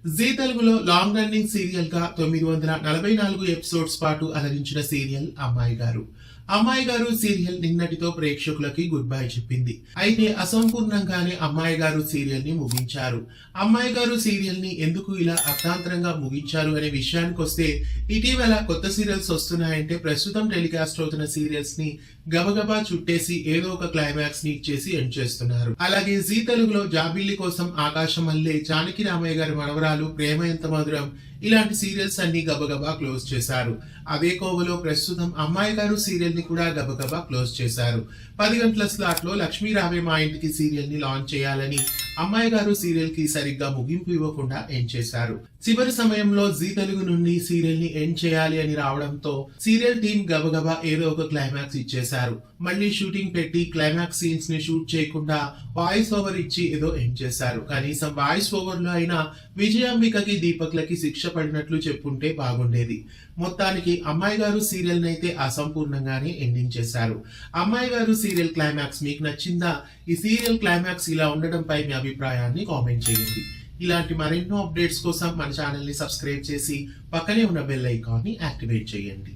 G తెలుగులో long running serial గా 944 episodes పాటు అలరించిన సీరియల్ అమ్మాయి గారు. అమ్మాయి గారు సీరియల్ నిన్నటితో ప్రేక్షకులకి గుడ్ బై చెప్పింది. అయితే అసంపూర్ణంగానే అమ్మాయి గారు సీరియల్ ని ముగించారు. అమ్మాయి గారు సీరియల్ ని ఎందుకు ఇలా అర్థాంతరంగా ముగించారు అనే విషయానికి వస్తే, ఇటీవల కొత్త సీరియల్స్ వస్తున్నాయంటే ప్రస్తుతం టెలికాస్ట్ అవుతున్న సీరియల్స్ ని గబగబా చుట్టేసి ఏదో ఒక క్లైమాక్స్ ని ఇచ్చేసి ఎండ్ చేస్తున్నారు. అలాగే జీ తెలుగులో జాబిల్లి కోసం ఆకాశం మల్లె, జానకి రామయ్య గారి మనవరాలు, ప్రేమ ఎంత మధురం ఇలాంటి సీరియల్స్ అన్ని గబగబా క్లోజ్ చేశారు. అదే కోవలో ప్రస్తుతం అమ్మాయి గారు సీరియల్ ని కూడా గబగబా క్లోజ్ చేశారు. 10 గంటల స్లాట్ లో లక్ష్మీ రావే మా ఇంటికి సీరియల్ ని లాంచ్ చేయాలని అమ్మాయి గారు సీరియల్ కి సరిగ్గా ముగింపు ఇవ్వకుండా ఎండ్ చేశారు. చివరి సమయంలో జీ తెలుగు నుండి సీరియల్ ని ఎండ్ చేయాలి అని రావడంతో సీరియల్ టీం గబగబా ఏదో ఒక క్లైమాక్స్ ఇచ్చేశారు. మళ్ళీ షూటింగ్ పెట్టి క్లైమాక్స్ సీన్స్ ని షూట్ చేయకుండా వాయిస్ ఓవర్ ఇచ్చి ఏదో ఎండ్ చేశారు. కనీసం వాయిస్ ఓవర్ లో అయినా విజయాంబికకి, దీపక్లకి శిక్ష పడినట్లు చెప్పుంటే బాగుండేది. మొత్తానికి అమ్మాయి గారు సీరియల్ నైతే అసంపూర్ణంగానే ఎండింగ్ చేశారు. అమ్మాయి గారు సీరియల్ క్లైమాక్స్ మీకు నచ్చిందా? ఈ సీరియల్ క్లైమాక్స్ ఇలా ఉండడంపై మీ అభిప్రాయాన్ని కామెంట్ చేయండి. ఇలాంటి మరెన్నో అప్డేట్స్ కోసం మన ఛానల్ ని సబ్స్క్రైబ్ చేసి పక్కనే ఉన్న బెల్ ఐకాన్ ని యాక్టివేట్ చేయండి.